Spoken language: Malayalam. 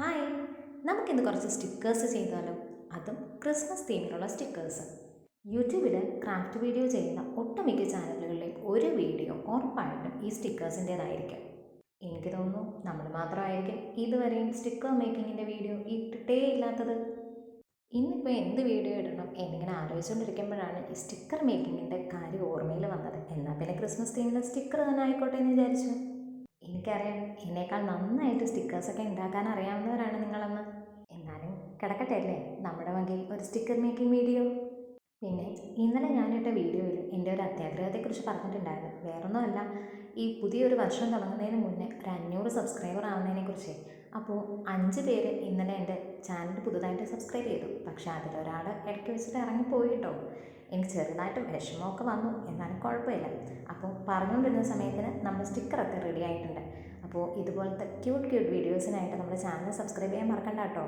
ഹായ്, നമുക്കിന്ന് കുറച്ച് സ്റ്റിക്കേഴ്സ് ചെയ്താലോ? അതും ക്രിസ്മസ് തീമിലുള്ള സ്റ്റിക്കേഴ്സ്. യൂട്യൂബിൽ ക്രാഫ്റ്റ് വീഡിയോ ചെയ്യുന്ന ഒട്ടുമിക്ക ചാനലുകളിലെയും ഒരു വീഡിയോ ഉറപ്പായിട്ടും ഈ സ്റ്റിക്കേഴ്സിൻ്റേതായിരിക്കും. എനിക്ക് തോന്നുന്നു നമ്മൾ മാത്രമായിരിക്കും ഇതുവരെയും സ്റ്റിക്കർ മേക്കിങ്ങിൻ്റെ വീഡിയോ ഇട്ടിട്ടേ ഇല്ലാത്തത്. ഇന്നിപ്പോൾ എന്ത് വീഡിയോ ഇടണം എന്നിങ്ങനെ ആലോചിച്ചുകൊണ്ടിരിക്കുമ്പോഴാണ് ഈ സ്റ്റിക്കർ മേക്കിങ്ങിൻ്റെ കാര്യം ഓർമ്മയിൽ വന്നത്. എന്നാൽ പിന്നെ ക്രിസ്മസ് തീമിൽ സ്റ്റിക്കർ തന്നെ ആയിക്കോട്ടെ എന്ന് വിചാരിച്ചു. എനിക്കറിയാം, എന്നേക്കാൾ നന്നായിട്ട് സ്റ്റിക്കേഴ്സൊക്കെ ഉണ്ടാക്കാൻ അറിയാവുന്നവരാണ് നിങ്ങളെന്ന്. എന്നാലും കിടക്കട്ടെ അല്ലേ നമ്മുടെ വകയിൽ ഒരു സ്റ്റിക്കർ മേക്കിംഗ് വീഡിയോ. പിന്നെ ഇന്നലെ ഞാനിട്ട വീഡിയോയിൽ എൻ്റെ ഒരു അത്യാഗ്രഹത്തെക്കുറിച്ച് പറഞ്ഞിട്ടുണ്ടായിരുന്നു. വേറൊന്നുമല്ല, ഈ പുതിയൊരു വർഷം തുടങ്ങുന്നതിന് മുന്നേ ഒരു 500 സബ്സ്ക്രൈബർ ആവുന്നതിനെക്കുറിച്ച്. അപ്പോൾ 5 പേര് ഇന്നലെ എൻ്റെ ചാനൽ പുതുതായിട്ട് സബ്സ്ക്രൈബ് ചെയ്തു. പക്ഷേ അതിലൊരാൾ ഇടയ്ക്ക് വെച്ചിട്ട് ഇറങ്ങിപ്പോയി കേട്ടോ. എനിക്ക് ചെറുതായിട്ട് വിഷമമൊക്കെ വന്നു, എന്നാലും കുഴപ്പമില്ല. അപ്പോൾ പറഞ്ഞുകൊണ്ടിരുന്ന സമയത്തിന് നമ്മുടെ സ്റ്റിക്കറൊക്കെ റെഡി ആയിട്ടുണ്ട്. അപ്പോൾ ഇതുപോലത്തെ ക്യൂട്ട് വീഡിയോസിനായിട്ട് നമ്മുടെ ചാനൽ സബ്സ്ക്രൈബ് ചെയ്യാൻ മറക്കണ്ട കേട്ടോ.